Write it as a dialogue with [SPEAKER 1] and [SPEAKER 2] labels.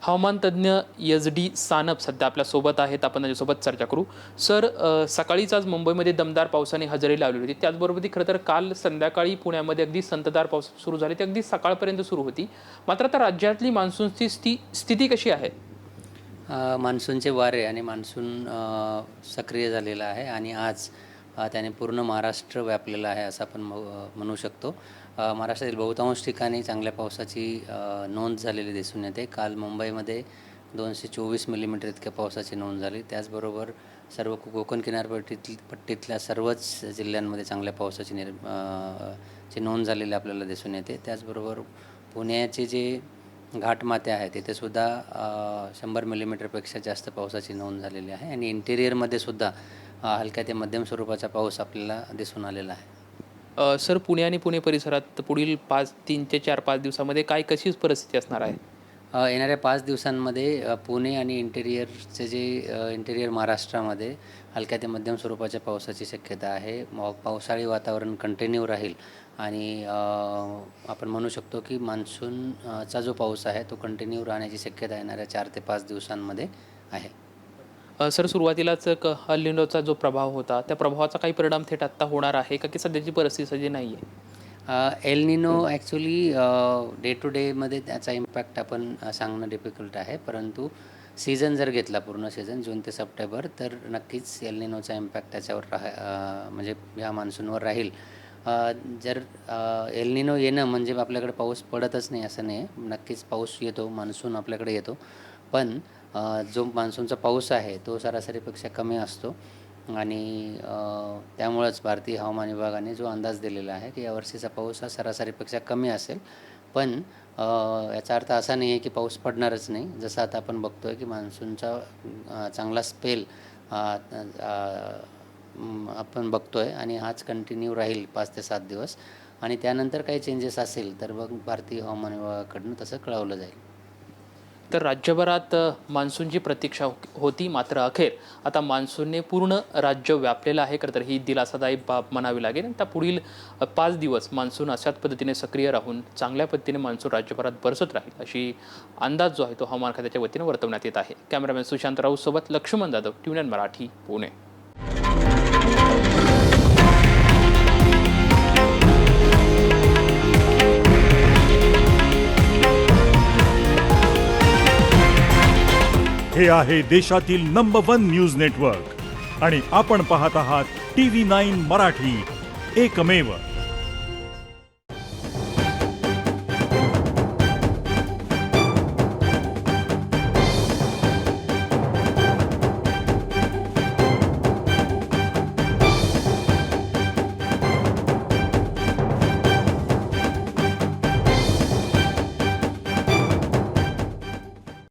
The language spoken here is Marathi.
[SPEAKER 1] हवामान तज्ज्ञ SD सानप सध्या आपल्यासोबत आहेत. आपण त्यांच्यासोबत चर्चा करू. सर, सकाळीच आज मुंबईमध्ये दमदार पावसाने हजेरी लावली होती. त्याचबरोबर ती खरं तर काल संध्याकाळी पुण्यामध्ये अगदी संततधार पाऊस सुरू झाली. ती अगदी सकाळपर्यंत सुरू होती. मात्र आता राज्यातली मान्सूनची स्थिती कशी आहे?
[SPEAKER 2] मान्सूनचे वारे आणि मान्सून सक्रिय झालेला आहे आणि आज त्याने पूर्ण महाराष्ट्र व्यापलेला आहे असं आपण म्हणू शकतो. महाराष्ट्रातील बहुतांश ठिकाणी चांगल्या पावसाची नोंद झालेली दिसून येते. काल मुंबईमध्ये 224 मिलीमीटर इतक्या पावसाची नोंद झाली. त्याचबरोबर सर्व कोकण किनारपट्टीतल्या सर्वच जिल्ह्यांमध्ये चांगल्या पावसाची ची नोंद झालेली आपल्याला दिसून येते. त्याचबरोबर पुण्याचे जे घाटमाथे आहे तिथे सुद्धा 100 मिलीमीटरपेक्षा जास्त पावसाची नोंद झालेली आहे आणि इंटेरियरमध्ये सुद्धा हलक्या ते मध्यम स्वरूपाचा पाऊस आपल्याला दिसून आलेला आहे.
[SPEAKER 1] सर, पुणे आणि पुणे परिसरात पुढील 3 ते 4-5 दिवसामध्ये कशी परिस्थिती असणार आहे?
[SPEAKER 2] येणाऱ्या 5 दिवसांमध्ये पुणे आणि इंटेरियर महाराष्ट्रामध्ये हलक्या ते मध्यम स्वरूपाच्या पावसाची शक्यता आहे. पावसाळी वातावरण कंटिन्यू राहील आणि आपण म्हणू शकतो की मान्सूनचा जो पाऊस आहे तो कंटिन्यू राहण्याची शक्यता येणाऱ्या 4 ते 5 दिवसांमध्ये आहे.
[SPEAKER 1] सर, सुरुवातीलाच अल निनोचा जो प्रभाव होता त्या प्रभावाचा काही परिणाम थेट आत्ता होणार आहे का, की सध्याची परिस्थिती सध्या नाही आहे?
[SPEAKER 2] El Nino actually day to डेमध्ये त्याचा इम्पॅक्ट आपण सांगणं डिफिकल्ट आहे, परंतु सीझन जर घेतला पूर्ण सीझन जून ते सप्टेंबर तर नक्कीच एल निनोचा इम्पॅक्ट त्याच्यावर म्हणजे ह्या मान्सूनवर राहील. जर एल निनो येणं म्हणजे आपल्याकडे पाऊस पडतच नाही असं नाही. नक्कीच पाऊस येतो, मान्सून आपल्याकडे येतो, पण जो मान्सूनचा पाऊस आहे तो सरासरीपेक्षा कमी असतो आणि त्यामुळंच भारतीय हवामान विभागाने जो अंदाज दिलेला आहे की यावर्षीचा पाऊस हा सरासरीपेक्षा कमी असेल. पण याचा अर्थ असा नाही आहे की पाऊस पडणारच नाही. जसं आता आपण बघतो आहे की मान्सूनचा चांगला स्पेल आपण बघतो आहे आणि हाच कंटिन्यू राहील 5 ते 7 दिवस आणि त्यानंतर काही चेंजेस असेल तर मग भारतीय हवामान विभागाकडून तसं कळवलं जाईल.
[SPEAKER 1] तर राज्यभरात मान्सूनची प्रतीक्षा होती, मात्र अखेर आता मान्सूनने पूर्ण राज्य व्यापलेलं आहे. खरं तर ही दिलासादायी बाब म्हणावी लागेल. त्या पुढील 5 दिवस मान्सून अशाच पद्धतीने सक्रिय राहून चांगल्या पद्धतीने मान्सून राज्यभरात बरसत राहील अशी अंदाज जो आहे तो हवामान खात्याच्या वतीने वर्तवण्यात येत आहे. कॅमेरामॅन सुशांत राऊत सोबत लक्ष्मण जाधव, ट्यून मराठी, पुणे.
[SPEAKER 3] हे आहे देशातील नंबर 1 न्यूज नेटवर्क आणि आपण पाहत आहात TV9 मराठी, एकमेव.